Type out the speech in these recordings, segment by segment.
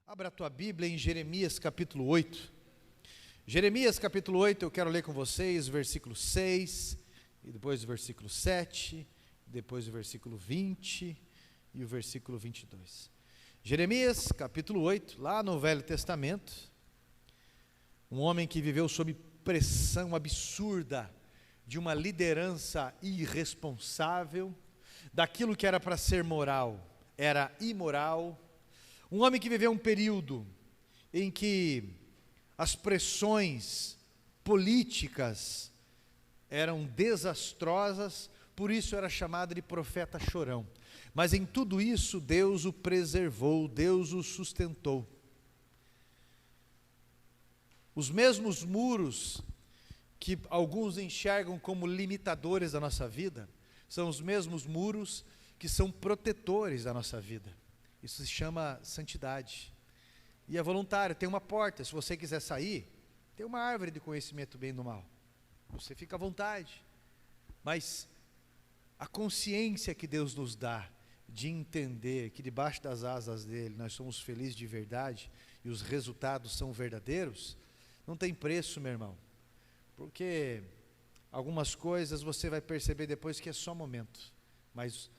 Abra a tua Bíblia em Jeremias capítulo 8. Jeremias capítulo 8, eu quero ler com vocês o versículo 6, e depois o versículo 7, depois o versículo 20 e o versículo 22. Jeremias capítulo 8, lá no Velho Testamento, um homem que viveu sob pressão absurda de uma liderança irresponsável, daquilo que era para ser moral, era imoral. Um homem que viveu um período em que as pressões políticas eram desastrosas, por isso era chamado de profeta chorão. Mas em tudo isso Deus o preservou, Deus o sustentou. Os mesmos muros que alguns enxergam como limitadores da nossa vida, são os mesmos muros que são protetores da nossa vida. Isso se chama santidade. E é voluntário, tem uma porta. Se você quiser sair, tem uma árvore de conhecimento do bem e do mal. Você fica à vontade. Mas a consciência que Deus nos dá de entender que debaixo das asas dele nós somos felizes de verdade e os resultados são verdadeiros, não tem preço, meu irmão. Porque algumas coisas você vai perceber depois que é só momento. Mas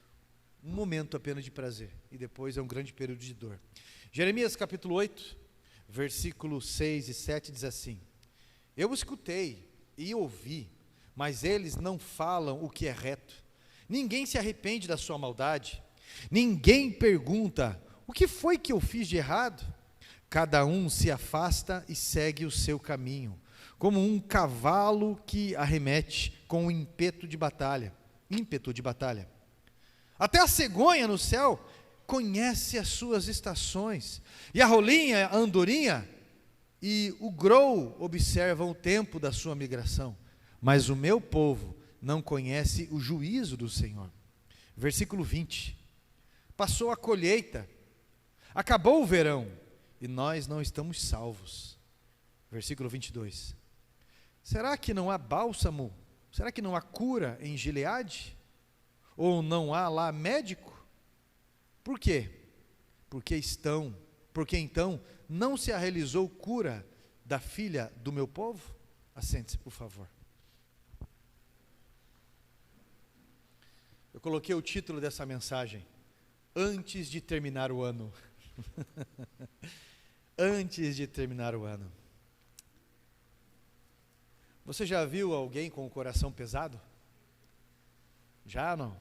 um momento apenas de prazer, e depois é um grande período de dor. Jeremias capítulo 8, versículos 6 e 7 diz assim: Eu escutei e ouvi, mas eles não falam o que é reto. Ninguém se arrepende da sua maldade. Ninguém pergunta, o que foi que eu fiz de errado? Cada um se afasta e segue o seu caminho, como um cavalo que arremete com ímpeto de batalha. Até a cegonha no céu conhece as suas estações, e a rolinha, a andorinha e o grou observam o tempo da sua migração, mas o meu povo não conhece o juízo do Senhor. Versículo 20, passou a colheita, acabou o verão, e nós não estamos salvos. Versículo 22, será que não há bálsamo, será que não há cura em Gileade? Ou não há lá médico? Por quê? Porque então não se realizou cura da filha do meu povo? Assente-se, por favor. Eu coloquei o título dessa mensagem: Antes de terminar o ano. Antes de terminar o ano. Você já viu alguém com o coração pesado? Já não?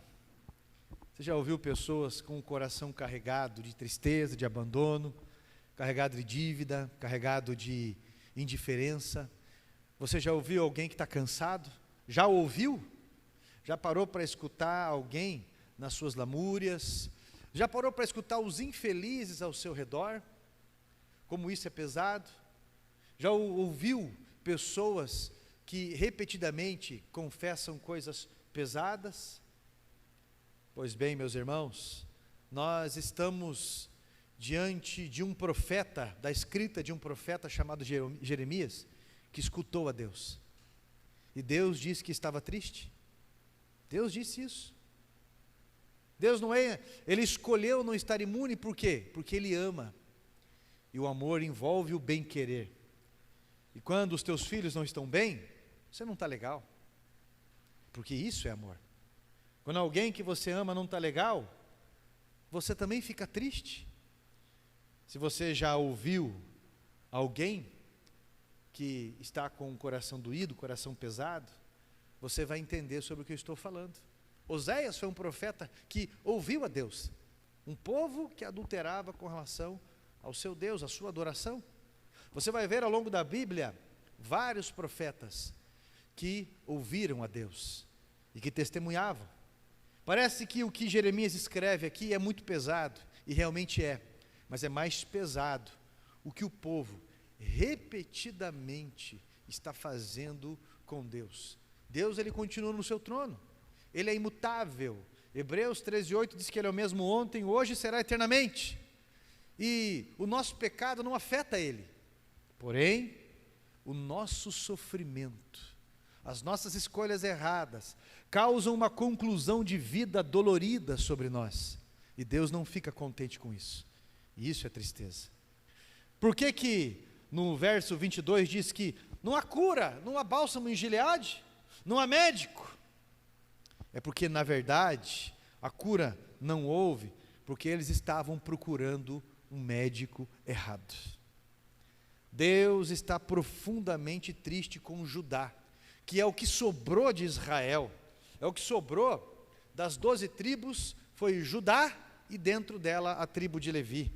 Você já ouviu pessoas com o coração carregado de tristeza, de abandono, carregado de dívida, carregado de indiferença? Você já ouviu alguém que está cansado? Já ouviu? Já parou para escutar alguém nas suas lamúrias? Já parou para escutar os infelizes ao seu redor? Como isso é pesado? Já ouviu pessoas que repetidamente confessam coisas pesadas? Pois bem, meus irmãos, nós estamos diante de um profeta, da escrita de um profeta chamado Jeremias, que escutou a Deus. E Deus disse que estava triste. Deus disse isso. Deus Ele escolheu não estar imune, por quê? Porque Ele ama. E o amor envolve o bem-querer. E quando os teus filhos não estão bem, você não está legal. Porque isso é amor. Quando alguém que você ama não está legal, você também fica triste. Se você já ouviu alguém que está com o coração doído, coração pesado, você vai entender sobre o que eu estou falando. Oséias foi um profeta que ouviu a Deus, um povo que adulterava com relação ao seu Deus, a sua adoração. Você vai ver ao longo da Bíblia vários profetas que ouviram a Deus e que testemunhavam. Parece que o que Jeremias escreve aqui é muito pesado, e realmente é, mas é mais pesado o que o povo repetidamente está fazendo com Deus. Deus, Ele continua no seu trono, Ele é imutável. Hebreus 13:8 diz que Ele é o mesmo ontem, hoje e será eternamente, e o nosso pecado não afeta Ele, porém, o nosso sofrimento, as nossas escolhas erradas, causam uma conclusão de vida dolorida sobre nós. E Deus não fica contente com isso. E isso é tristeza. Por que no verso 22 diz que não há cura, não há bálsamo em Gileade, não há médico? É porque, na verdade, a cura não houve, porque eles estavam procurando um médico errado. Deus está profundamente triste com Judá, que é o que sobrou de Israel, é o que sobrou das 12 tribos, foi Judá e dentro dela a tribo de Levi.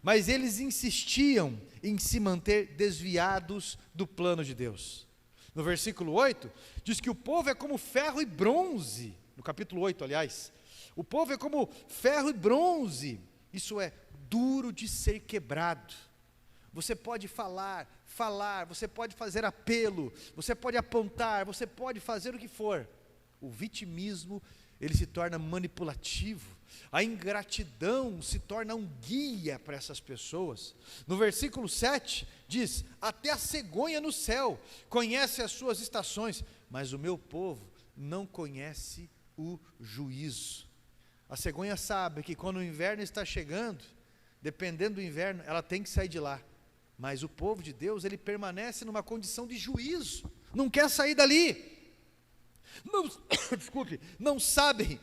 Mas eles insistiam em se manter desviados do plano de Deus. No versículo 8, diz que o povo é como ferro e bronze, no capítulo 8, aliás, o povo é como ferro e bronze, isso é, duro de ser quebrado. Você pode falar, você pode fazer apelo, você pode apontar, você pode fazer o que for. O vitimismo, ele se torna manipulativo. A ingratidão se torna um guia para essas pessoas. No versículo 7 diz: até a cegonha no céu conhece as suas estações, mas o meu povo não conhece o juízo. A cegonha sabe que quando o inverno está chegando, dependendo do inverno, ela tem que sair de lá. Mas o povo de Deus, ele permanece numa condição de juízo, não quer sair dali. Não, desculpe, não sabem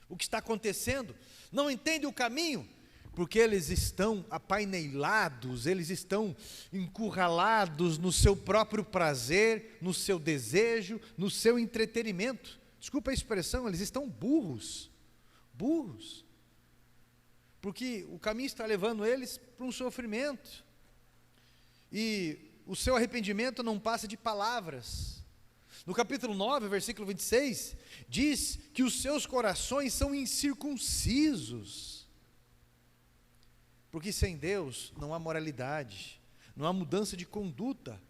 o que está acontecendo, não entendem o caminho, porque eles estão apainelados, eles estão encurralados no seu próprio prazer, no seu desejo, no seu entretenimento. Desculpa a expressão, eles estão burros, porque o caminho está levando eles para um sofrimento, e o seu arrependimento não passa de palavras. No capítulo 9, versículo 26, diz que os seus corações são incircuncisos, porque sem Deus não há moralidade, não há mudança de conduta.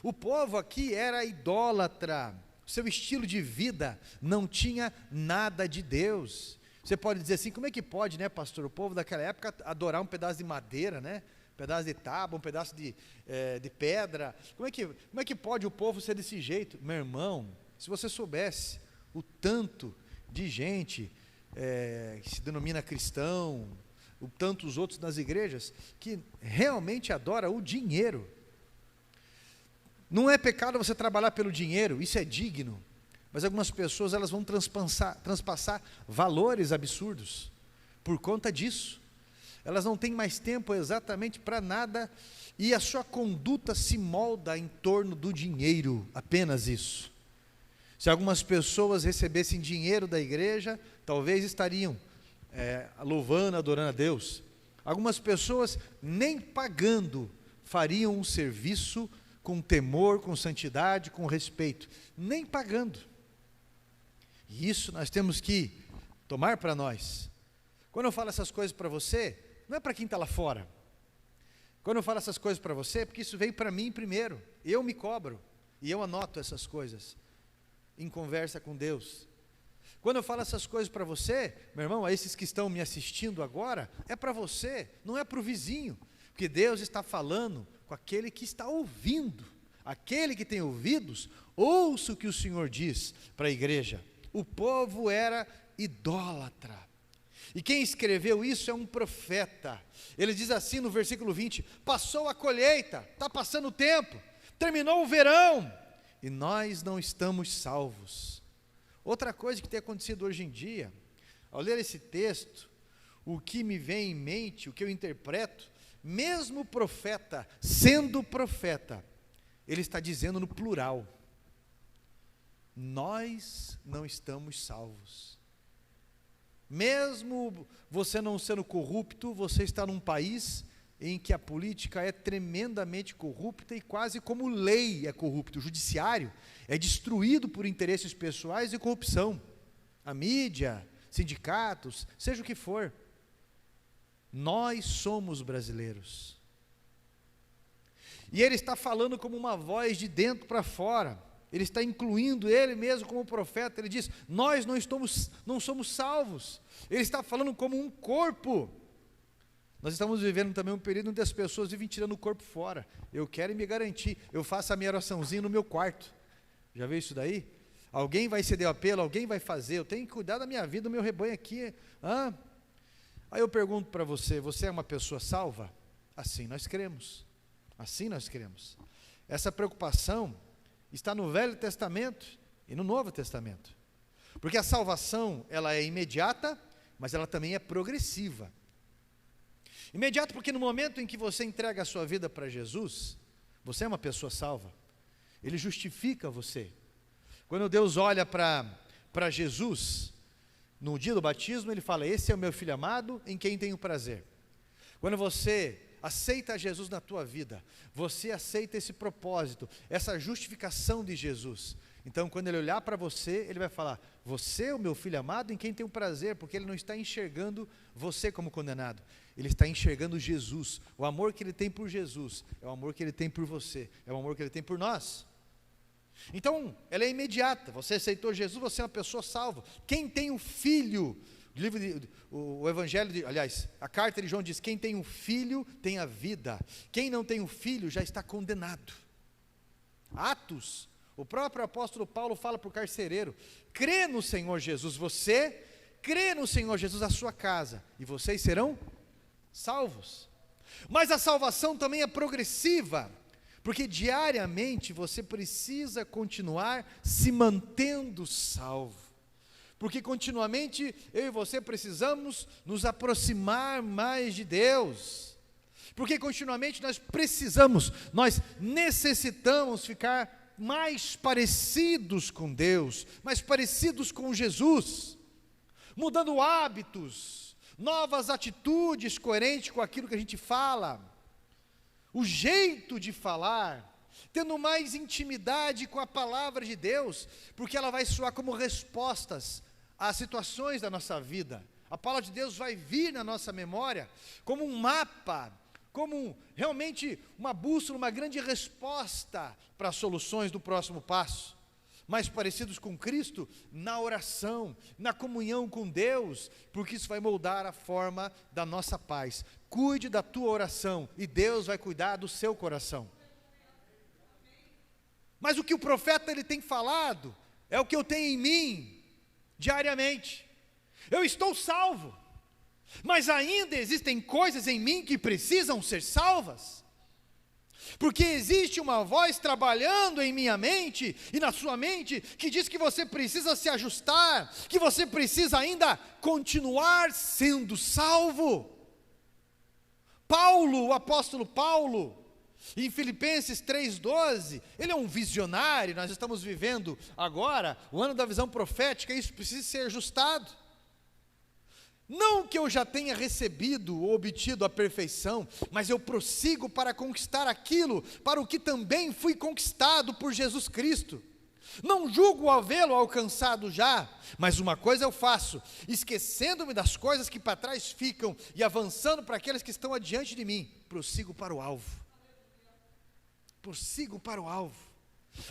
O povo aqui era idólatra, seu estilo de vida não tinha nada de Deus. Você pode dizer assim, como é que pode, né, pastor, o povo daquela época adorar um pedaço de madeira, né, um pedaço de tábua, um pedaço de pedra, como é que pode o povo ser desse jeito? Meu irmão, se você soubesse o tanto de gente que se denomina cristão, o tantos outros nas igrejas, que realmente adora o dinheiro. Não é pecado você trabalhar pelo dinheiro, isso é digno, mas algumas pessoas elas vão transpassar valores absurdos por conta disso. Elas não têm mais tempo exatamente para nada, e a sua conduta se molda em torno do dinheiro, apenas isso. Se algumas pessoas recebessem dinheiro da igreja, talvez estariam louvando, adorando a Deus. Algumas pessoas nem pagando fariam um serviço com temor, com santidade, com respeito, nem pagando. E isso nós temos que tomar para nós. Quando eu falo essas coisas para você, não é para quem está lá fora. Quando eu falo essas coisas para você, é porque isso veio para mim primeiro. Eu me cobro e eu anoto essas coisas em conversa com Deus. Quando eu falo essas coisas para você, meu irmão, a esses que estão me assistindo agora, é para você, não é para o vizinho, porque Deus está falando com aquele que está ouvindo. Aquele que tem ouvidos, ouça o que o Senhor diz para a igreja. O povo era idólatra. E quem escreveu isso é um profeta. Ele diz assim no versículo 20: passou a colheita, está passando o tempo, terminou o verão, e nós não estamos salvos. Outra coisa que tem acontecido hoje em dia, ao ler esse texto, o que me vem em mente, o que eu interpreto, mesmo o profeta, sendo profeta, ele está dizendo no plural: nós não estamos salvos. Mesmo você não sendo corrupto, você está num país em que a política é tremendamente corrupta e quase como lei é corrupta. O judiciário é destruído por interesses pessoais e corrupção. A mídia, sindicatos, seja o que for. Nós somos brasileiros. E ele está falando como uma voz de dentro para fora. Ele está incluindo ele mesmo como profeta. Ele diz: nós não somos salvos. Ele está falando como um corpo. Nós estamos vivendo também um período onde as pessoas vivem tirando o corpo fora. Eu quero me garantir, eu faço a minha oraçãozinha no meu quarto. Já viu isso daí? Alguém vai ceder o apelo, alguém vai fazer, eu tenho que cuidar da minha vida, do meu rebanho aqui. Aí eu pergunto para você, você é uma pessoa salva? Assim nós cremos, assim nós cremos. Essa preocupação está no Velho Testamento e no Novo Testamento. Porque a salvação, ela é imediata, mas ela também é progressiva. Imediato porque no momento em que você entrega a sua vida para Jesus, você é uma pessoa salva. Ele justifica você. Quando Deus olha para Jesus, no dia do batismo, Ele fala, esse é o meu filho amado, em quem tenho prazer. Quando você aceita Jesus na tua vida, você aceita esse propósito, essa justificação de Jesus. Então, quando Ele olhar para você, Ele vai falar, você é o meu filho amado, em quem tenho prazer, porque Ele não está enxergando você como condenado, Ele está enxergando Jesus. O amor que Ele tem por Jesus, é o amor que Ele tem por você, é o amor que Ele tem por nós. Então, ela é imediata. Você aceitou Jesus, você é uma pessoa salva. Quem tem um filho, o evangelho, aliás, a carta de João diz, quem tem um filho tem a vida. Quem não tem um filho já está condenado. Atos, o próprio apóstolo Paulo fala para o carcereiro, crê no Senhor Jesus, você crê no Senhor Jesus, a sua casa, e vocês serão salvos. Mas a salvação também é progressiva, porque diariamente você precisa continuar se mantendo salvo. Porque continuamente eu e você precisamos nos aproximar mais de Deus. Porque continuamente nós necessitamos ficar mais parecidos com Deus, mais parecidos com Jesus, mudando hábitos, novas atitudes coerentes com aquilo que a gente fala, o jeito de falar, tendo mais intimidade com a palavra de Deus, porque ela vai soar como respostas às situações da nossa vida. A palavra de Deus vai vir na nossa memória como um mapa, como realmente uma bússola, uma grande resposta para as soluções do próximo passo. Mais parecidos com Cristo na oração, na comunhão com Deus, porque isso vai moldar a forma da nossa paz. Cuide da tua oração e Deus vai cuidar do seu coração. Mas o que o profeta ele tem falado é o que eu tenho em mim diariamente. Eu estou salvo, mas ainda existem coisas em mim que precisam ser salvas. Porque existe uma voz trabalhando em minha mente e na sua mente que diz que você precisa se ajustar, que você precisa ainda continuar sendo salvo. Paulo, o apóstolo Paulo, em Filipenses 3,12, ele é um visionário. Nós estamos vivendo agora o ano da visão profética, isso precisa ser ajustado. Não que eu já tenha recebido ou obtido a perfeição, mas eu prossigo para conquistar aquilo para o que também fui conquistado por Jesus Cristo. Não julgo havê-lo alcançado já, mas uma coisa eu faço, esquecendo-me das coisas que para trás ficam e avançando para aqueles que estão adiante de mim, prossigo para o alvo. Prossigo para o alvo.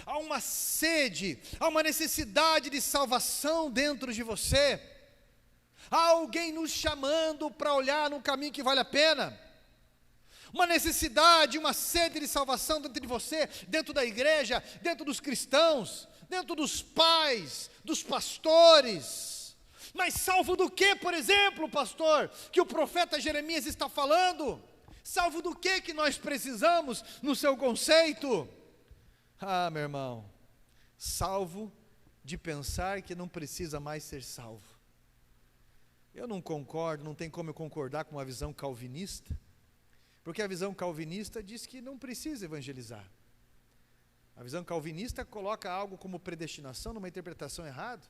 Há uma sede, há uma necessidade de salvação dentro de você. Há alguém nos chamando para olhar no caminho que vale a pena. Uma necessidade, uma sede de salvação dentro de você, dentro da igreja, dentro dos cristãos, dentro dos pais, dos pastores. Mas salvo do que, por exemplo, pastor, que o profeta Jeremias está falando? Salvo do que nós precisamos no seu conceito? Ah, meu irmão, salvo de pensar que não precisa mais ser salvo. Eu não concordo, não tem como eu concordar com uma visão calvinista, porque a visão calvinista diz que não precisa evangelizar. A visão calvinista coloca algo como predestinação numa interpretação errada,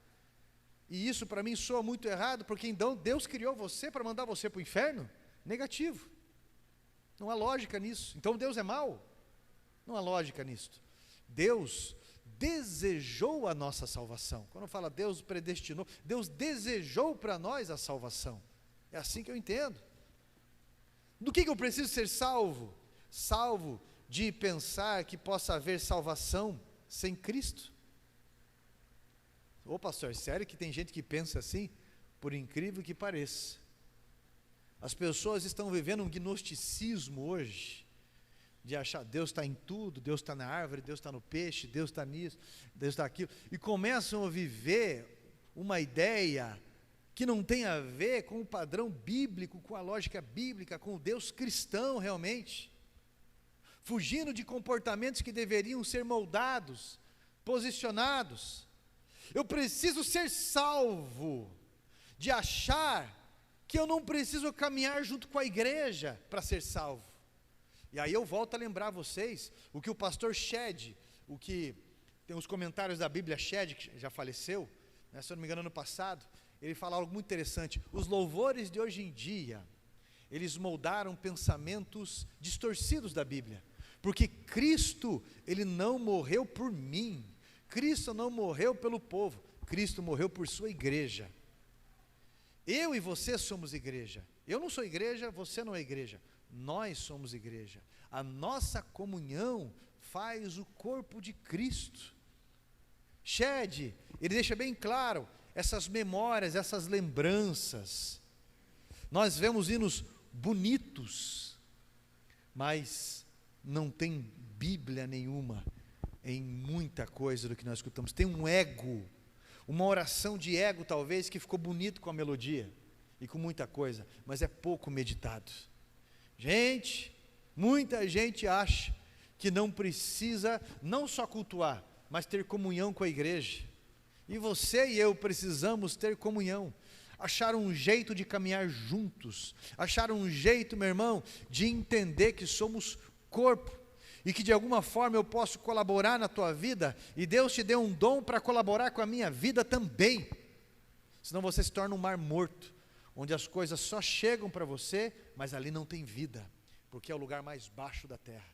e isso para mim soa muito errado, porque então Deus criou você para mandar você para o inferno? Negativo. Não há lógica nisso. Então Deus é mau? Não há lógica nisso. Deus desejou a nossa salvação. Quando fala Deus predestinou, Deus desejou para nós a salvação. É assim que eu entendo. Do que eu preciso ser salvo? Salvo de pensar que possa haver salvação sem Cristo? Ô pastor, sério que tem gente que pensa assim? Por incrível que pareça. As pessoas estão vivendo um gnosticismo hoje, de achar Deus está em tudo, Deus está na árvore, Deus está no peixe, Deus está nisso, Deus está aquilo, e começam a viver uma ideia que não tem a ver com o padrão bíblico, com a lógica bíblica, com o Deus cristão realmente, fugindo de comportamentos que deveriam ser moldados, posicionados. Eu preciso ser salvo de achar que eu não preciso caminhar junto com a igreja para ser salvo. E aí eu volto a lembrar vocês o que o pastor Shed, o que tem os comentários da Bíblia Shed, que já faleceu, né, se eu não me engano ano passado, ele fala algo muito interessante. Os louvores de hoje em dia, eles moldaram pensamentos distorcidos da Bíblia, porque Cristo, ele não morreu por mim, Cristo não morreu pelo povo, Cristo morreu por sua igreja. Eu e você somos igreja. Eu não sou igreja, você não é igreja. Nós somos igreja. A nossa comunhão faz o corpo de Cristo. Shed, ele deixa bem claro essas memórias, essas lembranças. Nós vemos hinos bonitos, mas não tem Bíblia nenhuma em muita coisa do que nós escutamos. Tem um ego, uma oração de ego talvez, que ficou bonito com a melodia e com muita coisa, mas é pouco meditado. Gente, muita gente acha que não precisa não só cultuar, mas ter comunhão com a igreja. E você e eu precisamos ter comunhão, achar um jeito de caminhar juntos, achar um jeito, meu irmão, de entender que somos corpo, e que de alguma forma eu posso colaborar na tua vida, e Deus te deu um dom para colaborar com a minha vida também, senão você se torna um mar morto, onde as coisas só chegam para você, mas ali não tem vida, porque é o lugar mais baixo da terra,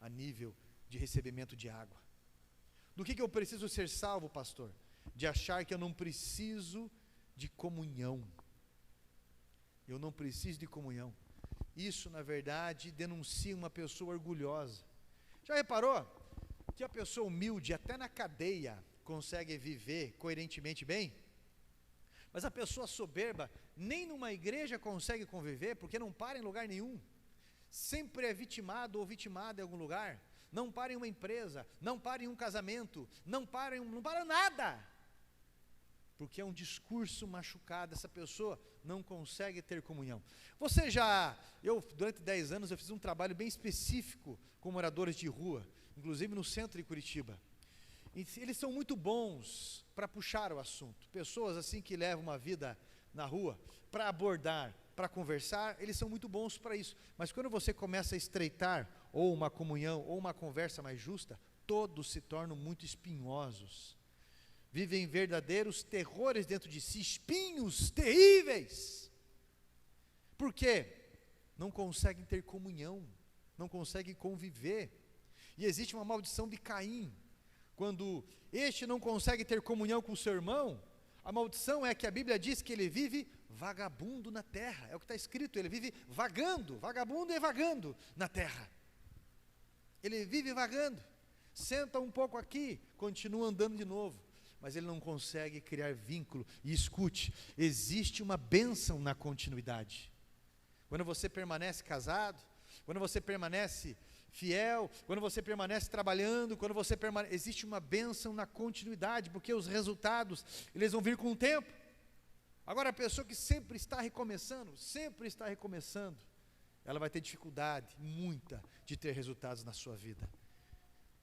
a nível de recebimento de água. Do que eu preciso ser salvo, pastor? De achar que eu não preciso de comunhão. Eu não preciso de comunhão. Isso, na verdade, denuncia uma pessoa orgulhosa. Já reparou que a pessoa humilde, até na cadeia, consegue viver coerentemente bem? Mas a pessoa soberba, nem numa igreja consegue conviver, porque não para em lugar nenhum. Sempre é vitimado ou vitimada em algum lugar. Não para em uma empresa, não para em um casamento, não para nada. Porque é um discurso machucado, essa pessoa não consegue ter comunhão. Durante 10 anos, eu fiz um trabalho bem específico com moradores de rua, inclusive no centro de Curitiba. E eles são muito bons para puxar o assunto. Pessoas assim que levam uma vida na rua, para abordar, para conversar, eles são muito bons para isso. Mas quando você começa a estreitar, ou uma comunhão, ou uma conversa mais justa, todos se tornam muito espinhosos. Vivem verdadeiros terrores dentro de si, espinhos terríveis. Por quê? Não conseguem ter comunhão, não conseguem conviver. E existe uma maldição de Caim. Quando este não consegue ter comunhão com o seu irmão, a maldição é que a Bíblia diz que ele vive vagabundo na terra. É o que está escrito, ele vive vagando, vagabundo e vagando na terra. Ele vive vagando, senta um pouco aqui, continua andando de novo, mas ele não consegue criar vínculo. E escute, existe uma bênção na continuidade. Quando você permanece casado, quando você permanece fiel, quando você permanece trabalhando, existe uma bênção na continuidade, porque os resultados, eles vão vir com o tempo. Agora, a pessoa que sempre está recomeçando, ela vai ter dificuldade, muita, de ter resultados na sua vida.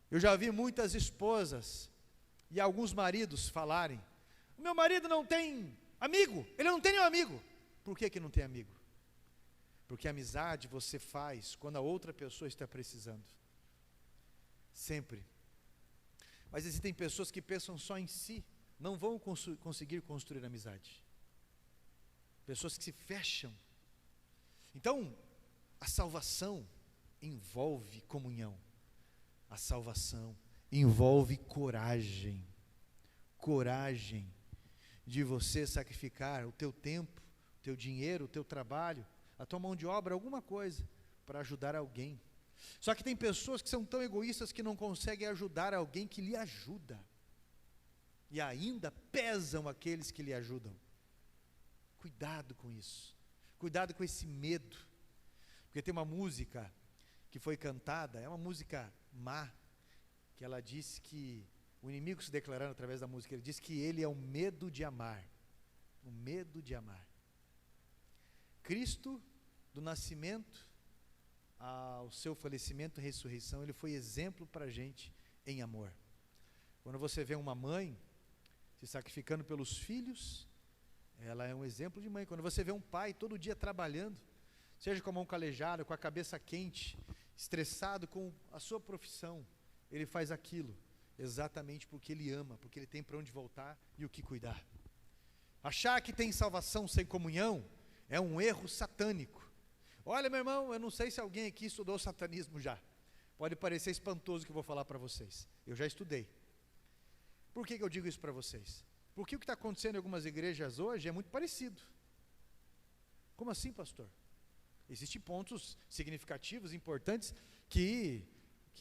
Eu já vi muitas esposas e alguns maridos falarem: o meu marido não tem amigo, ele não tem nenhum amigo. Por que não tem amigo? Porque amizade você faz quando a outra pessoa está precisando. Sempre. Mas existem pessoas que pensam só em si, não vão conseguir construir amizade. Pessoas que se fecham. Então, a salvação envolve comunhão. A salvação envolve coragem. Coragem de você sacrificar o teu tempo, o teu dinheiro, o teu trabalho, a tua mão de obra, alguma coisa, para ajudar alguém. Só que tem pessoas que são tão egoístas que não conseguem ajudar alguém que lhe ajuda. E ainda pesam aqueles que lhe ajudam. Cuidado com isso. Cuidado com esse medo. Porque tem uma música que foi cantada, é uma música má, que ela diz que, o inimigo se declarando através da música, ele diz que ele é o medo de amar. O medo de amar. Cristo, do nascimento ao seu falecimento e ressurreição, ele foi exemplo para a gente em amor. Quando você vê uma mãe se sacrificando pelos filhos, ela é um exemplo de mãe. Quando você vê um pai todo dia trabalhando, seja com a mão calejada, com a cabeça quente, estressado com a sua profissão, ele faz aquilo exatamente porque ele ama, porque ele tem para onde voltar e o que cuidar. Achar que tem salvação sem comunhão é um erro satânico. Olha, meu irmão, eu não sei se alguém aqui estudou satanismo já. Pode parecer espantoso o que eu vou falar para vocês. Eu já estudei. Por que eu digo isso para vocês? Porque o que está acontecendo em algumas igrejas hoje é muito parecido. Como assim, pastor? Existem pontos significativos, importantes, que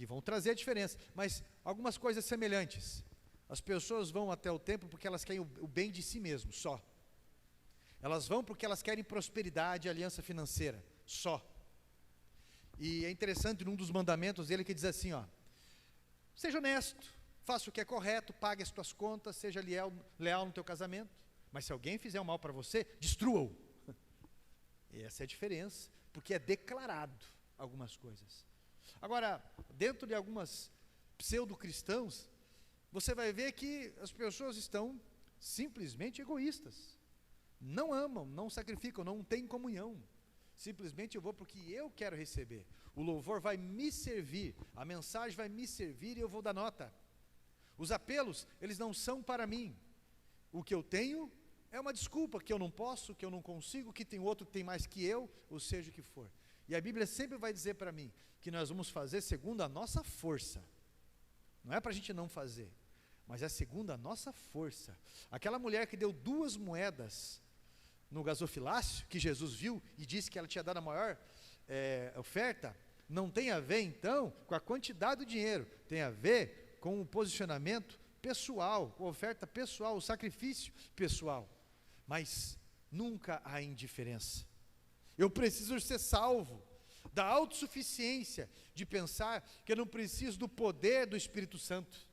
vão trazer a diferença. Mas algumas coisas semelhantes. As pessoas vão até o templo porque elas querem o bem de si mesmo, só. Elas vão porque elas querem prosperidade e aliança financeira, só. E é interessante, num dos mandamentos dele, que diz assim, ó: seja honesto, faça o que é correto, pague as tuas contas, seja leal no teu casamento, mas se alguém fizer um mal para você, destrua-o. E essa é a diferença, porque é declarado algumas coisas. Agora, dentro de algumas pseudo-cristãos, você vai ver que as pessoas estão simplesmente egoístas. Não amam, não sacrificam, não têm comunhão. Simplesmente eu vou porque eu quero receber. O louvor vai me servir, a mensagem vai me servir e eu vou dar nota. Os apelos, eles não são para mim. O que eu tenho é uma desculpa, que eu não posso, que eu não consigo, que tem outro que tem mais que eu, ou seja o que for. E a Bíblia sempre vai dizer para mim que nós vamos fazer segundo a nossa força. Não é para a gente não fazer, mas é segundo a nossa força. Aquela mulher que deu 2 moedas no gasofilácio, que Jesus viu e disse que ela tinha dado a maior oferta, não tem a ver então com a quantidade do dinheiro, tem a ver com o posicionamento pessoal, com a oferta pessoal, o sacrifício pessoal. Mas nunca há indiferença. Eu preciso ser salvo da autossuficiência de pensar que eu não preciso do poder do Espírito Santo.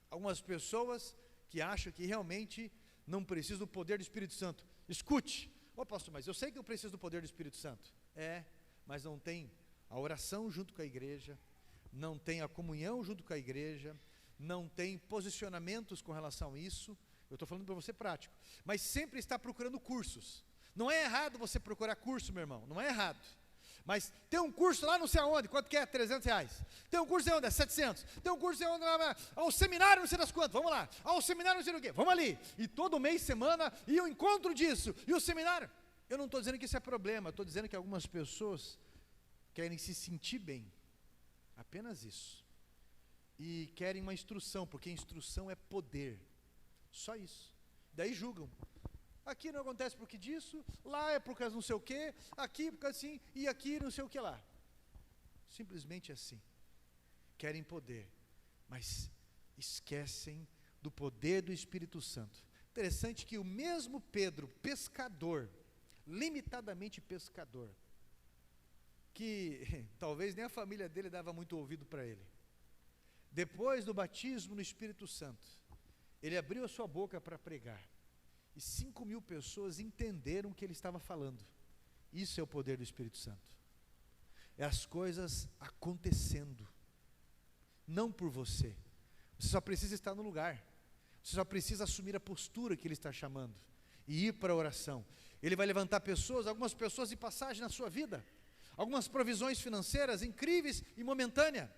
Algumas pessoas que acham que realmente não precisam do poder do Espírito Santo. Escute: pastor, mas eu sei que eu preciso do poder do Espírito Santo. Mas não tem a oração junto com a igreja, não tem a comunhão junto com a igreja, não tem posicionamentos com relação a isso. Eu estou falando para você prático, mas sempre está procurando cursos. Não é errado você procurar curso, meu irmão, não é errado. Mas tem um curso lá não sei aonde, quanto que é? R$300. Tem um curso onde é 700. Tem um curso onde ao seminário não sei das quantas, vamos lá. Ao seminário não sei do que, vamos ali. E todo mês, semana, e o encontro disso, e o seminário. Eu não estou dizendo que isso é problema, estou dizendo que algumas pessoas querem se sentir bem. Apenas isso. E querem uma instrução, porque instrução é poder. Só isso. Daí julgam. Aqui não acontece porque disso, lá é por causa não sei o que, aqui por causa assim, e aqui não sei o que lá. Simplesmente assim. Querem poder, mas esquecem do poder do Espírito Santo. Interessante que o mesmo Pedro, pescador, limitadamente pescador, que talvez nem a família dele dava muito ouvido para ele, depois do batismo no Espírito Santo, ele abriu a sua boca para pregar. E 5.000 pessoas entenderam o que ele estava falando. Isso é o poder do Espírito Santo. É as coisas acontecendo. Não por você. Você só precisa estar no lugar. Você só precisa assumir a postura que ele está chamando. E ir para a oração. Ele vai levantar pessoas, algumas pessoas de passagem na sua vida. Algumas provisões financeiras incríveis e momentâneas.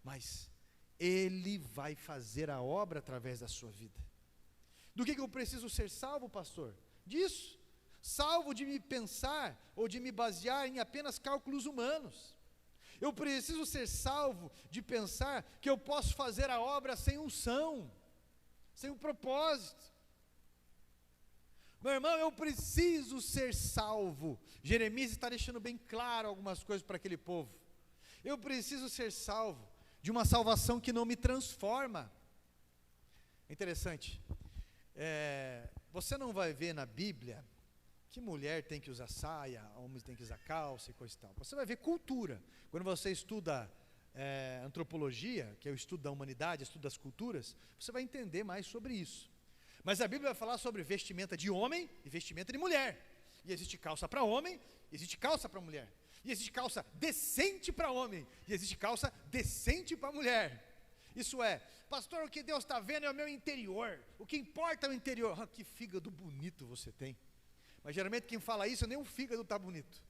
Mas ele vai fazer a obra através da sua vida. Do que eu preciso ser salvo, pastor? Disso. Salvo de me pensar ou de me basear em apenas cálculos humanos. Eu preciso ser salvo de pensar que eu posso fazer a obra sem unção, sem um propósito. Meu irmão, eu preciso ser salvo. Jeremias está deixando bem claro algumas coisas para aquele povo. Eu preciso ser salvo de uma salvação que não me transforma. É interessante. Você não vai ver na Bíblia que mulher tem que usar saia, homens tem que usar calça e coisa e tal. Você vai ver cultura. Quando você estuda antropologia, que é o estudo da humanidade, estudo das culturas, você vai entender mais sobre isso. Mas a Bíblia vai falar sobre vestimenta de homem e vestimenta de mulher. E existe calça para homem, existe calça para mulher. E existe calça decente para homem, e existe calça decente para mulher. Isso é, pastor, o que Deus está vendo é o meu interior, o que importa é o interior. Que fígado bonito você tem. Mas geralmente quem fala isso, nem o fígado está bonito.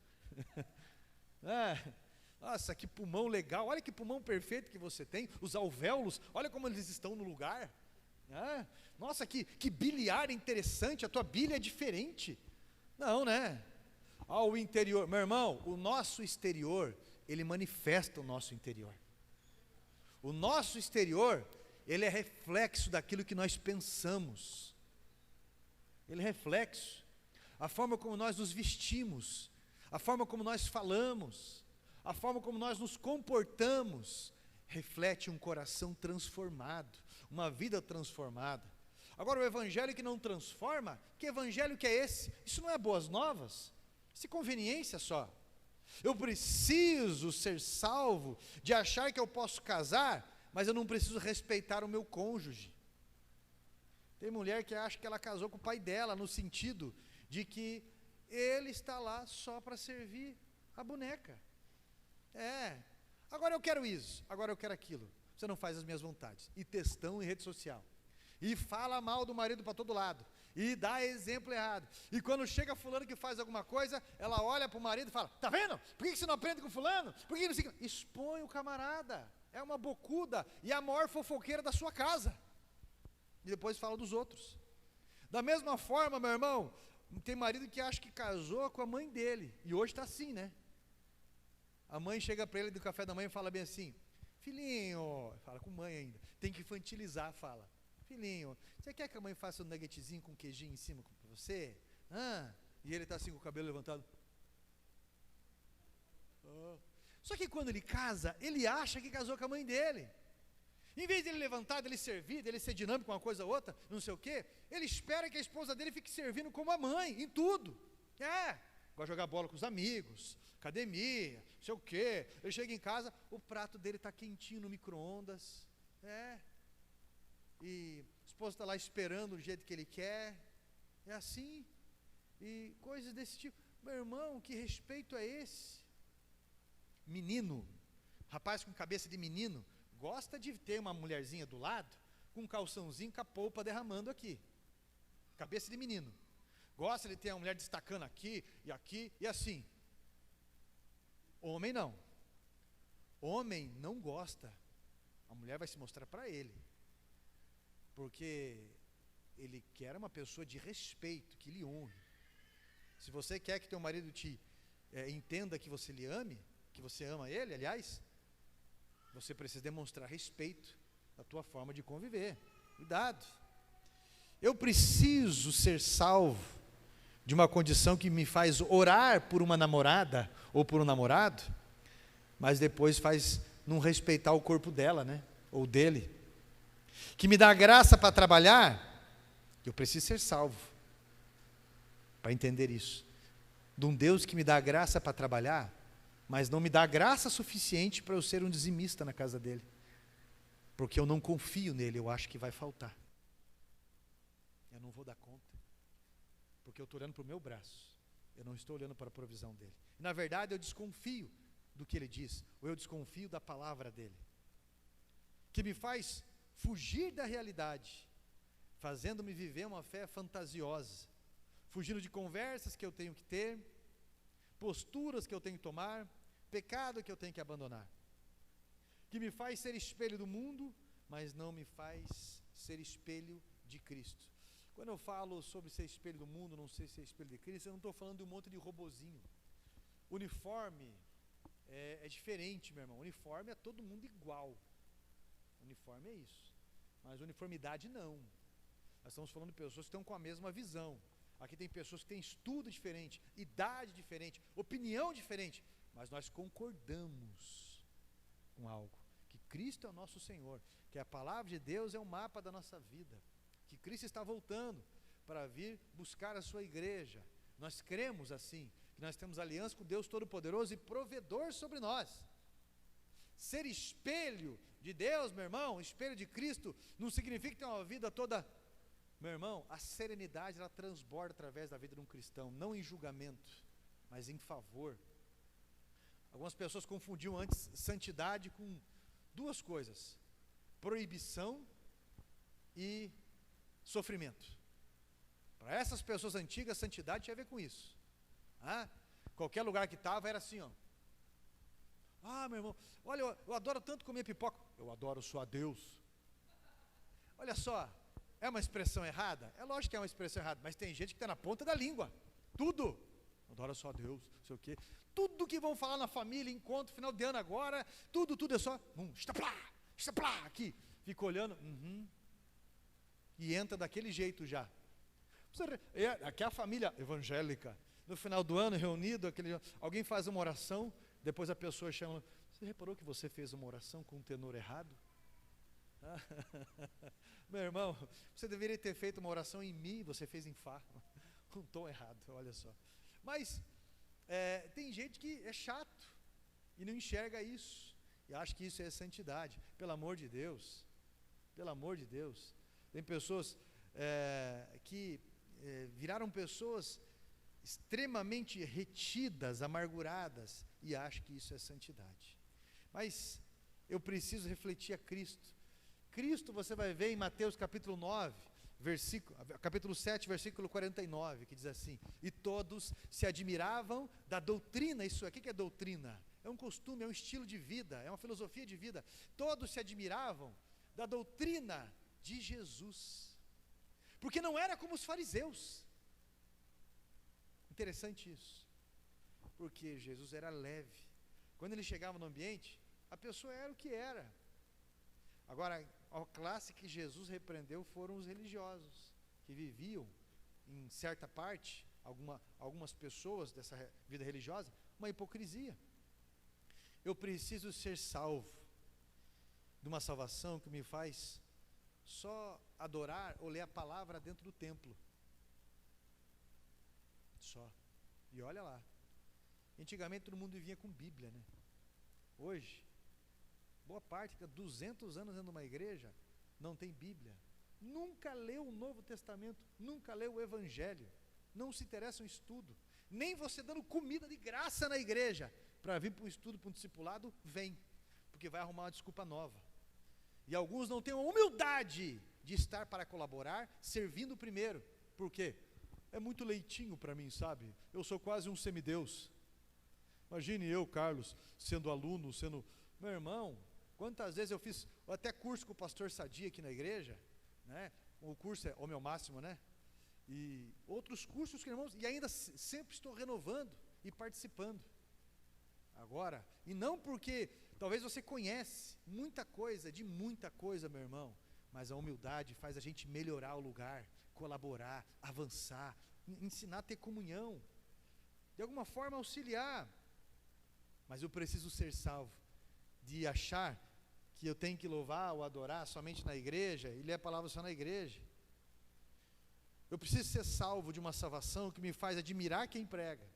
Nossa, que pulmão legal, olha que pulmão perfeito que você tem, os alvéolos, olha como eles estão no lugar. Nossa, que biliar interessante, a tua bile é diferente. Não, né? O interior, meu irmão, o nosso exterior, ele manifesta o nosso interior. O nosso exterior, ele é reflexo daquilo que nós pensamos. Ele é reflexo. A forma como nós nos vestimos, a forma como nós falamos, a forma como nós nos comportamos, reflete um coração transformado, uma vida transformada. Agora, o evangelho que não transforma, que evangelho que é esse? Isso não é boas novas? Isso é conveniência só. Eu preciso ser salvo de achar que eu posso casar, mas eu não preciso respeitar o meu cônjuge. Tem mulher que acha que ela casou com o pai dela, no sentido de que ele está lá só para servir a boneca. Agora eu quero isso, agora eu quero aquilo. Você não faz as minhas vontades. E textão em rede social. E fala mal do marido para todo lado. E dá exemplo errado. E quando chega fulano que faz alguma coisa, ela olha para o marido e fala, tá vendo? Por que você não aprende com fulano? Por que não sei? Expõe o camarada. É uma bocuda e a maior fofoqueira da sua casa. E depois fala dos outros. Da mesma forma, meu irmão, tem marido que acha que casou com a mãe dele. E hoje está assim, né? A mãe chega para ele do café da manhã e fala bem assim, filhinho, fala com mãe ainda, tem que infantilizar, fala. Filhinho, você quer que a mãe faça um nuggetzinho com queijinho em cima para você? E ele está assim com o cabelo levantado. Só que quando ele casa, ele acha que casou com a mãe dele. Em vez de ele levantar, dele servir, dele ser dinâmico com uma coisa ou outra, não sei o quê, ele espera que a esposa dele fique servindo como a mãe, em tudo. Gosta de jogar bola com os amigos, academia, não sei o quê. Ele chega em casa, o prato dele está quentinho no micro-ondas. E a esposa está lá esperando do jeito que ele quer. É assim. E coisas desse tipo. Meu irmão, que respeito é esse? Menino, rapaz com cabeça de menino, gosta de ter uma mulherzinha do lado, com um calçãozinho com a polpa derramando aqui. Cabeça de menino. Gosta de ter uma mulher destacando aqui e assim. Homem não. Homem não gosta. A mulher vai se mostrar para ele. Porque ele quer uma pessoa de respeito, que lhe honre. Se você quer que teu marido te entenda que você lhe ame, que você ama ele, aliás, você precisa demonstrar respeito da tua forma de conviver. Cuidado. Eu preciso ser salvo de uma condição que me faz orar por uma namorada ou por um namorado, mas depois faz não respeitar o corpo dela, né? Ou dele. Que me dá graça para trabalhar, eu preciso ser salvo para entender isso. De um Deus que me dá graça para trabalhar, mas não me dá graça suficiente para eu ser um dizimista na casa dele. Porque eu não confio nele, eu acho que vai faltar. Eu não vou dar conta. Porque eu estou olhando para o meu braço. Eu não estou olhando para a provisão dele. E, na verdade, eu desconfio do que ele diz. Ou eu desconfio da palavra dele. Que me faz fugir da realidade. Fazendo-me viver uma fé fantasiosa. Fugindo de conversas que eu tenho que ter. Posturas que eu tenho que tomar. Pecado que eu tenho que abandonar. Que me faz ser espelho do mundo, mas não me faz ser espelho de Cristo. Quando eu falo sobre ser espelho do mundo, não sei ser espelho de Cristo, eu não estou falando de um monte de robozinho. Uniforme é diferente, meu irmão. Uniforme é todo mundo igual. Uniforme é isso. Mas uniformidade não. Nós estamos falando de pessoas que estão com a mesma visão. Aqui tem pessoas que têm estudo diferente, idade diferente, opinião diferente. Mas nós concordamos com algo. Que Cristo é o nosso Senhor. Que a palavra de Deus é o mapa da nossa vida. Que Cristo está voltando para vir buscar a sua igreja, Nós cremos assim, que nós temos aliança com Deus Todo-Poderoso e provedor sobre nós. Ser espelho de Deus, meu irmão, espelho de Cristo, não significa ter uma vida toda... Meu irmão, a serenidade, ela transborda através da vida de um cristão, não em julgamento, mas em favor. Algumas pessoas confundiam antes santidade com duas coisas: proibição e sofrimento. Para essas pessoas antigas, santidade tinha a ver com isso. Qualquer lugar que estava era assim, ó. Meu irmão, olha, eu adoro tanto comer pipoca. Eu adoro só a Deus. Olha só, é uma expressão errada? É lógico que é uma expressão errada, mas tem gente que está na ponta da língua. Tudo. Adora só a Deus, não sei o quê. Tudo que vão falar na família, encontro, final de ano agora, tudo é só, estaplá, aqui. Fica olhando, e entra daquele jeito já. Aqui é a família evangélica. No final do ano, reunido, alguém faz uma oração, depois a pessoa chama, você reparou que você fez uma oração com um tenor errado? Meu irmão, você deveria ter feito uma oração em mi, você fez em fá, com um tom errado, olha só. Mas tem gente que é chato e não enxerga isso, e acha que isso é santidade. Pelo amor de Deus, tem pessoas que viraram pessoas extremamente retidas, amarguradas, e acham que isso é santidade. Mas eu preciso refletir a Cristo. Cristo, você vai ver em Mateus capítulo 9, capítulo 7, versículo 49, que diz assim: e todos se admiravam da doutrina. Isso aqui que é doutrina? É um costume, é um estilo de vida, é uma filosofia de vida. Todos se admiravam da doutrina de Jesus, porque não era como os fariseus. Interessante isso, porque Jesus era leve. Quando ele chegava no ambiente, a pessoa era o que era. Agora, a classe que Jesus repreendeu foram os religiosos, que viviam, em certa parte, algumas pessoas dessa vida religiosa, uma hipocrisia. Eu preciso ser salvo de uma salvação que me faz só adorar ou ler a palavra dentro do templo. Só. E olha lá. Antigamente todo mundo vivia com Bíblia, né? Hoje, boa parte, 200 anos dentro de uma igreja, não tem Bíblia. Nunca leu o Novo Testamento, nunca leu o Evangelho, não se interessa em estudo. Nem você dando comida de graça na igreja, para vir para um estudo, para um discipulado, vem, porque vai arrumar uma desculpa nova. E alguns não têm a humildade de estar para colaborar, servindo primeiro. Por quê? É muito leitinho para mim, sabe? Eu sou quase um semideus. Imagine eu, Carlos, sendo aluno, meu irmão, quantas vezes eu fiz até curso com o pastor Sadia aqui na igreja, né? O curso é o meu máximo, né? E outros cursos que irmãos, e ainda sempre estou renovando e participando. Agora, e não porque talvez você conhece muita coisa, meu irmão, mas a humildade faz a gente melhorar o lugar, colaborar, avançar, ensinar a ter comunhão, de alguma forma auxiliar. Mas eu preciso ser salvo de achar que eu tenho que louvar ou adorar somente na igreja e ler a palavra só na igreja. Eu preciso ser salvo de uma salvação que me faz admirar quem prega,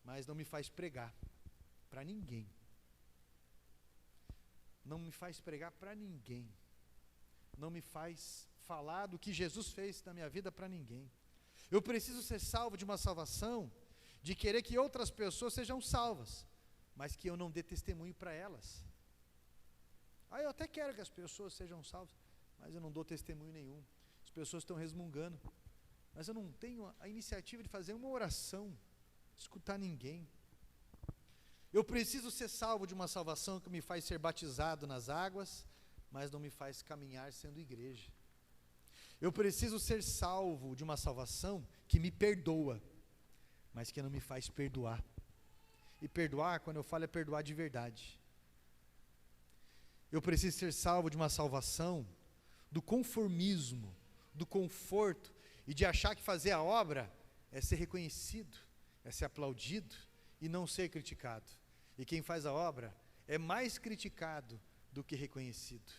mas não me faz pregar para ninguém. Não me faz pregar para ninguém. Não me faz falar do que Jesus fez na minha vida para ninguém. Eu preciso ser salvo de uma salvação, de querer que outras pessoas sejam salvas, mas que eu não dê testemunho para elas. Eu até quero que as pessoas sejam salvas, mas eu não dou testemunho nenhum. As pessoas estão resmungando, mas eu não tenho a iniciativa de fazer uma oração, escutar ninguém. Eu preciso ser salvo de uma salvação que me faz ser batizado nas águas, mas não me faz caminhar sendo igreja. Eu preciso ser salvo de uma salvação que me perdoa, mas que não me faz perdoar. E perdoar, quando eu falo, é perdoar de verdade. Eu preciso ser salvo de uma salvação do conformismo, do conforto e de achar que fazer a obra é ser reconhecido, é ser aplaudido e não ser criticado. E quem faz a obra é mais criticado do que reconhecido.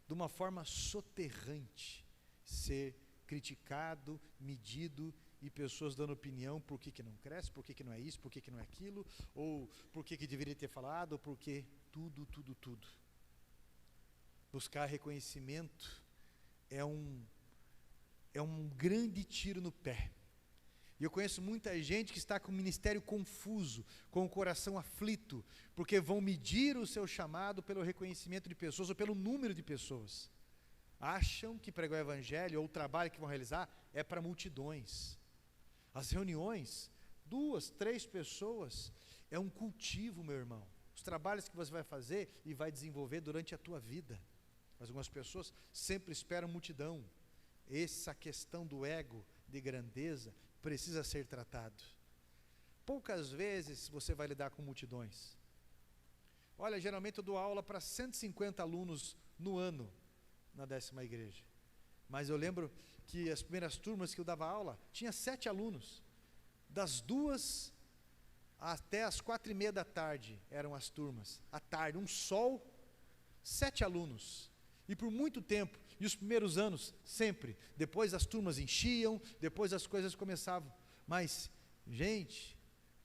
De uma forma soterrante, ser criticado, medido, e pessoas dando opinião por que não cresce, por que não é isso, por que não é aquilo, ou por que deveria ter falado, ou por que tudo. Buscar reconhecimento é um grande tiro no pé. E eu conheço muita gente que está com o ministério confuso, com o coração aflito, porque vão medir o seu chamado pelo reconhecimento de pessoas ou pelo número de pessoas. Acham que pregar o evangelho ou o trabalho que vão realizar é para multidões. As reuniões, 2, 3 pessoas, é um cultivo, meu irmão. Os trabalhos que você vai fazer e vai desenvolver durante a tua vida. Mas algumas pessoas sempre esperam multidão. Essa questão do ego, de grandeza, precisa ser tratado. Poucas vezes você vai lidar com multidões. Olha, geralmente eu dou aula para 150 alunos no ano, na 10ª igreja. Mas eu lembro que as primeiras turmas que eu dava aula, tinha 7 alunos. Das 2 até as 4:30 da tarde eram as turmas. À tarde, um sol, 7 alunos. E por muito tempo, e os primeiros anos, sempre. Depois as turmas enchiam, depois as coisas começavam. Mas, gente,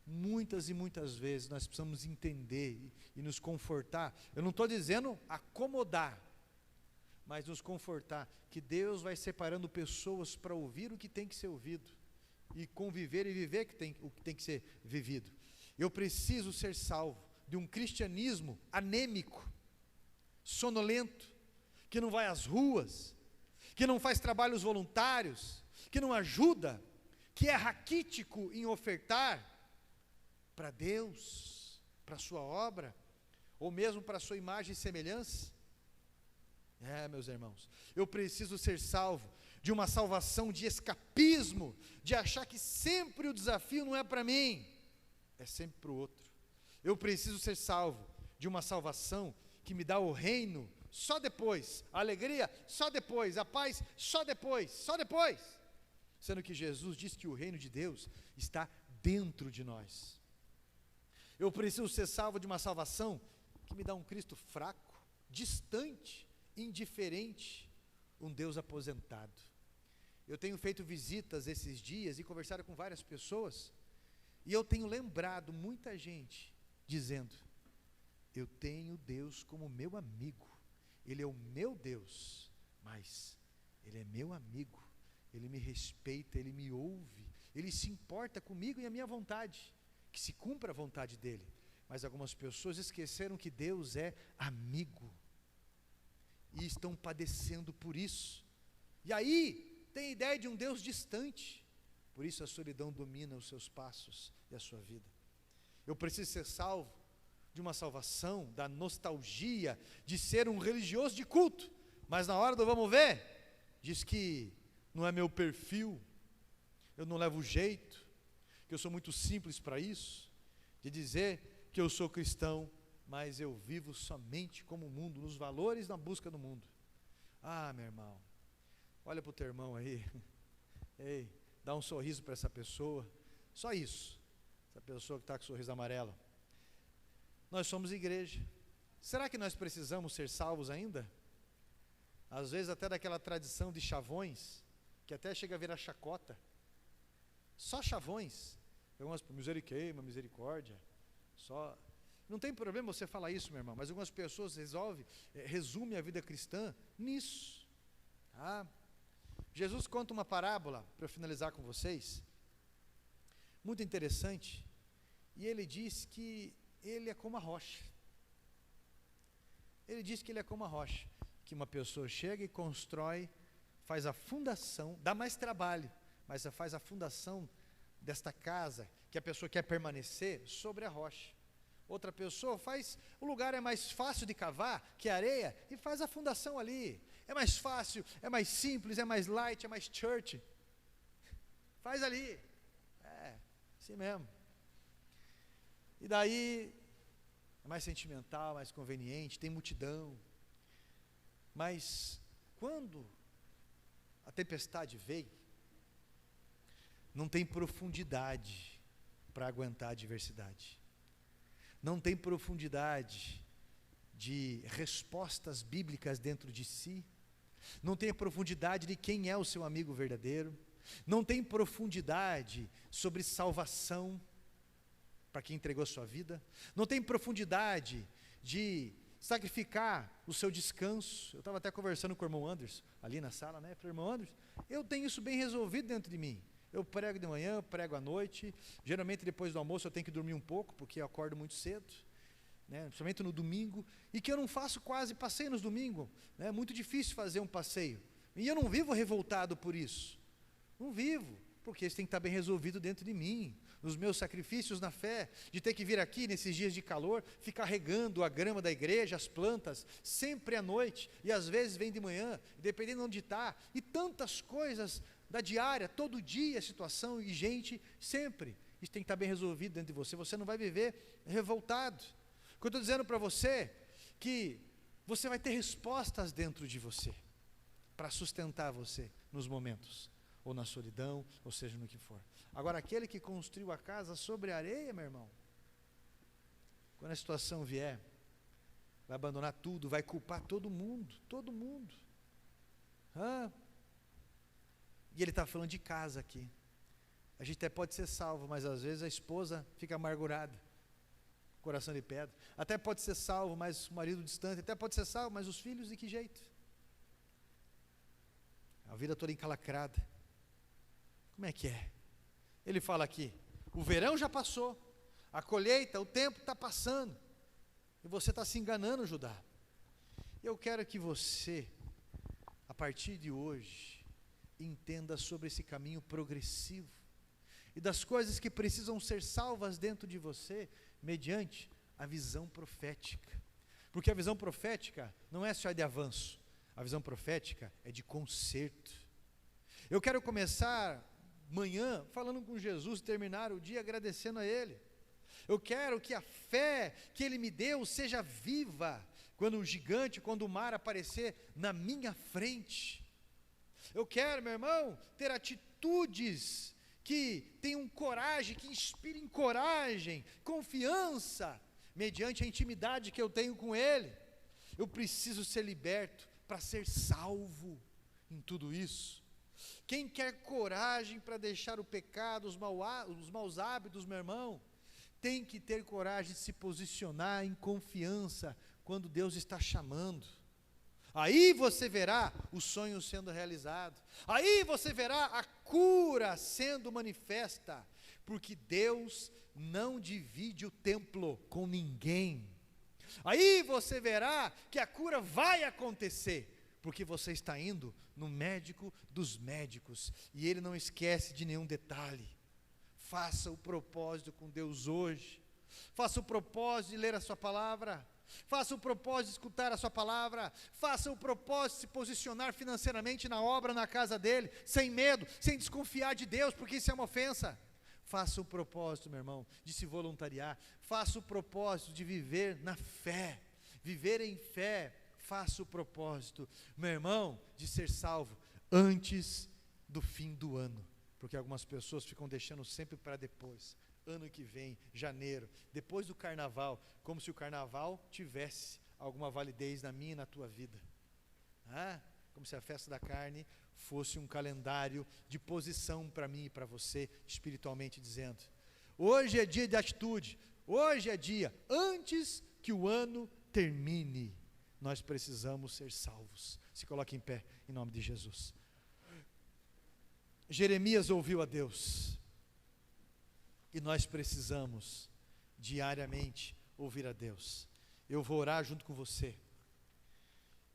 muitas e muitas vezes nós precisamos entender e nos confortar. Eu não estou dizendo acomodar, mas nos confortar que Deus vai separando pessoas para ouvir o que tem que ser ouvido e conviver e viver o que tem que ser vivido. Eu preciso ser salvo de um cristianismo anêmico, sonolento, que não vai às ruas, que não faz trabalhos voluntários, que não ajuda, que é raquítico em ofertar para Deus, para a sua obra, ou mesmo para a sua imagem e semelhança. Meus irmãos, eu preciso ser salvo de uma salvação de escapismo, de achar que sempre o desafio não é para mim, é sempre para o outro. Eu preciso ser salvo de uma salvação que me dá o reino só depois, a alegria só depois, a paz só depois, sendo que Jesus disse que o reino de Deus está dentro de nós. Eu preciso ser salvo de uma salvação que me dá um Cristo fraco, distante, indiferente, um Deus aposentado. Eu tenho feito visitas esses dias e conversado com várias pessoas, e eu tenho lembrado muita gente dizendo: eu tenho Deus como meu amigo, Ele é o meu Deus, mas Ele é meu amigo, Ele me respeita, Ele me ouve, Ele se importa comigo e a minha vontade, que se cumpra a vontade dEle. Mas algumas pessoas esqueceram que Deus é amigo, e estão padecendo por isso, e aí tem a ideia de um Deus distante, por isso a solidão domina os seus passos e a sua vida. Eu preciso ser salvo de uma salvação, da nostalgia de ser um religioso de culto, mas na hora do vamos ver, diz que não é meu perfil, eu não levo jeito, que eu sou muito simples para isso, de dizer que eu sou cristão, mas eu vivo somente como o mundo, nos valores, na busca do mundo. Meu irmão, olha para o teu irmão aí, ei, dá um sorriso para essa pessoa, só isso, essa pessoa que está com o sorriso amarelo. Nós somos igreja. Será que nós precisamos ser salvos ainda? Às vezes até daquela tradição de chavões, que até chega a virar chacota. Só chavões. Algumas misericórdia. Só. Não tem problema você falar isso, meu irmão, mas algumas pessoas resumem a vida cristã nisso. Jesus conta uma parábola, para eu finalizar com vocês, muito interessante, e ele diz que Ele é como a rocha. Ele diz que Ele é como a rocha, que uma pessoa chega e constrói, faz a fundação, dá mais trabalho, mas faz a fundação desta casa, que a pessoa quer permanecer sobre a rocha. Outra pessoa faz, o lugar é mais fácil de cavar, que a areia, e faz a fundação ali. É mais fácil, é mais simples, é mais light, é mais church. Faz ali. Assim mesmo. E daí, é mais sentimental, mais conveniente, tem multidão. Mas, quando a tempestade veio, não tem profundidade para aguentar a adversidade. Não tem profundidade de respostas bíblicas dentro de si. não tem profundidade de quem é o seu amigo verdadeiro, não tem profundidade sobre salvação para quem entregou a sua vida, não tem profundidade de sacrificar o seu descanso. Eu estava até conversando com o irmão Anderson, ali na sala, né? Falei, irmão Anderson, eu tenho isso bem resolvido dentro de mim. Eu prego de manhã, eu prego à noite, geralmente depois do almoço eu tenho que dormir um pouco, porque eu acordo muito cedo, né? Principalmente no domingo, e que eu não faço quase passeio nos domingos, né? É muito difícil fazer um passeio, e eu não vivo revoltado por isso, não vivo, porque isso tem que estar bem resolvido dentro de mim, nos meus sacrifícios na fé, de ter que vir aqui nesses dias de calor, ficar regando a grama da igreja, as plantas, sempre à noite, e às vezes vem de manhã, dependendo de onde está, e tantas coisas da diária, todo dia a situação, e gente, sempre, isso tem que estar bem resolvido dentro de você, você não vai viver revoltado. O que eu estou dizendo para você, que você vai ter respostas dentro de você, para sustentar você nos momentos, ou na solidão, ou seja, no que for. Agora, aquele que construiu a casa sobre a areia, meu irmão, quando a situação vier, vai abandonar tudo, vai culpar todo mundo, e ele está falando de casa aqui, a gente até pode ser salvo, mas às vezes a esposa fica amargurada, coração de pedra, até pode ser salvo, mas o marido distante, até pode ser salvo, mas os filhos de que jeito? A vida toda encalacrada. Como é que é? Ele fala aqui, o verão já passou, a colheita, o tempo está passando, e você está se enganando, Judá. Eu quero que você, a partir de hoje, entenda sobre esse caminho progressivo, e das coisas que precisam ser salvas dentro de você, mediante a visão profética, porque a visão profética não é só de avanço, a visão profética é de conserto. Eu quero começar manhã falando com Jesus, terminar o dia agradecendo a Ele. Eu quero que a fé que Ele me deu seja viva, quando um gigante, quando o mar aparecer na minha frente. Eu quero, meu irmão, ter atitudes que tenham coragem, que inspirem coragem, confiança, mediante a intimidade que eu tenho com Ele. Eu preciso ser liberto para ser salvo em tudo isso. Quem quer coragem para deixar o pecado, os maus hábitos, meu irmão, tem que ter coragem de se posicionar em confiança quando Deus está chamando. Aí você verá o sonho sendo realizado, aí você verá a cura sendo manifesta, porque Deus não divide o templo com ninguém. Aí você verá que a cura vai acontecer, porque você está indo no médico dos médicos, e Ele não esquece de nenhum detalhe. Faça o propósito com Deus hoje, faça o propósito de ler a sua palavra, faça o propósito de escutar a sua palavra, faça o propósito de se posicionar financeiramente na obra, na casa dEle, sem medo, sem desconfiar de Deus, porque isso é uma ofensa. Faça o propósito, meu irmão, de se voluntariar, faça o propósito de viver na fé, viver em fé. Faça o propósito, meu irmão, de ser salvo antes do fim do ano, porque algumas pessoas ficam deixando sempre para depois, ano que vem, janeiro, depois do carnaval, como se o carnaval tivesse alguma validez na minha e na tua vida, como se a festa da carne fosse um calendário de posição para mim e para você, espiritualmente dizendo. Hoje é dia de atitude, hoje é dia, antes que o ano termine, nós precisamos ser salvos. Se coloque em pé, em nome de Jesus. Jeremias ouviu a Deus, e nós precisamos diariamente ouvir a Deus. Eu vou orar junto com você,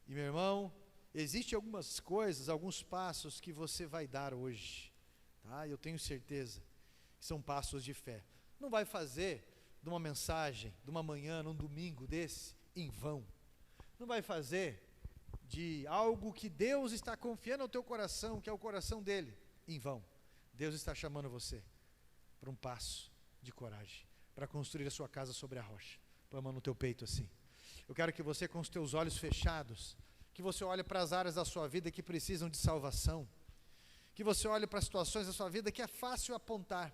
e meu irmão, existem algumas coisas, alguns passos que você vai dar hoje, tá? Eu tenho certeza que são passos de fé. Não vai fazer de uma mensagem, de uma manhã, num domingo desse, em vão. Não vai fazer de algo que Deus está confiando ao teu coração, que é o coração dele, em vão. Deus está chamando você para um passo de coragem, para construir a sua casa sobre a rocha. Põe a mão no teu peito assim. Eu quero que você, com os teus olhos fechados, que você olhe para as áreas da sua vida que precisam de salvação, que você olhe para as situações da sua vida que é fácil apontar,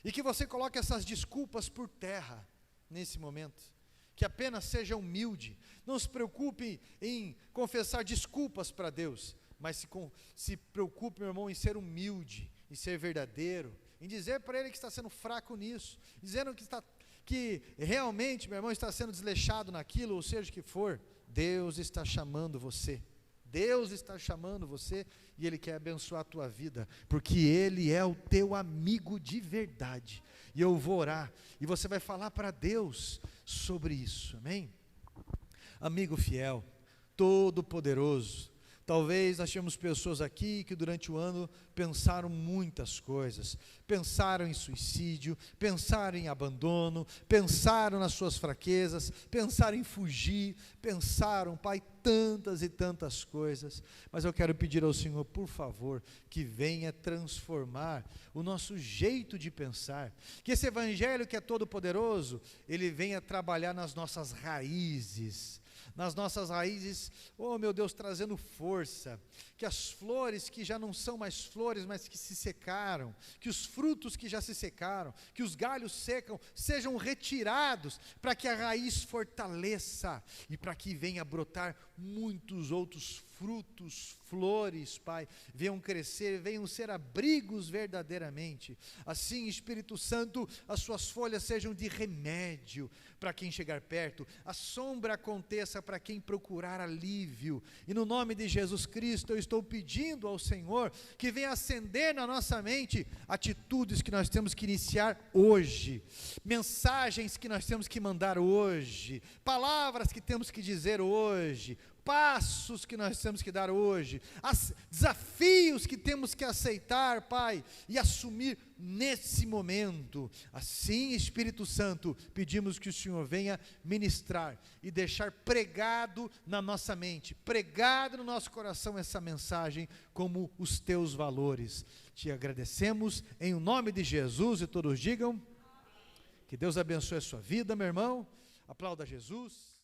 e que você coloque essas desculpas por terra, nesse momento, que apenas seja humilde. Não se preocupe em confessar desculpas para Deus, mas se preocupe, meu irmão, em ser humilde, em ser verdadeiro, em dizer para Ele que está sendo fraco nisso, dizendo que realmente, meu irmão, está sendo desleixado naquilo, ou seja o que for. Deus está chamando você. Deus está chamando você e Ele quer abençoar a tua vida, porque Ele é o teu amigo de verdade. E eu vou orar, e você vai falar para Deus sobre isso, amém? Amigo fiel, todo-poderoso, talvez nós tínhamos pessoas aqui que durante o ano pensaram muitas coisas, pensaram em suicídio, pensaram em abandono, pensaram nas suas fraquezas, pensaram em fugir, pensaram, Pai, tantas e tantas coisas, mas eu quero pedir ao Senhor, por favor, que venha transformar o nosso jeito de pensar, que esse evangelho que é todo poderoso, ele venha trabalhar nas nossas raízes, oh meu Deus, trazendo força, que as flores que já não são mais flores, mas que se secaram, que os frutos que já se secaram, que os galhos secam, sejam retirados, para que a raiz fortaleça, e para que venha brotar muitos outros frutos, flores, Pai, venham crescer, venham ser abrigos verdadeiramente. Assim, Espírito Santo, as suas folhas sejam de remédio para quem chegar perto, a sombra aconteça para quem procurar alívio, e no nome de Jesus Cristo, eu estou pedindo ao Senhor, que venha acender na nossa mente, atitudes que nós temos que iniciar hoje, mensagens que nós temos que mandar hoje, palavras que temos que dizer hoje, passos que nós temos que dar hoje, desafios que temos que aceitar, Pai, e assumir nesse momento. Assim, Espírito Santo, pedimos que o Senhor venha ministrar e deixar pregado na nossa mente, pregado no nosso coração essa mensagem como os teus valores. Te agradecemos em o nome de Jesus, e todos digam, que Deus abençoe a sua vida, meu irmão. Aplauda Jesus.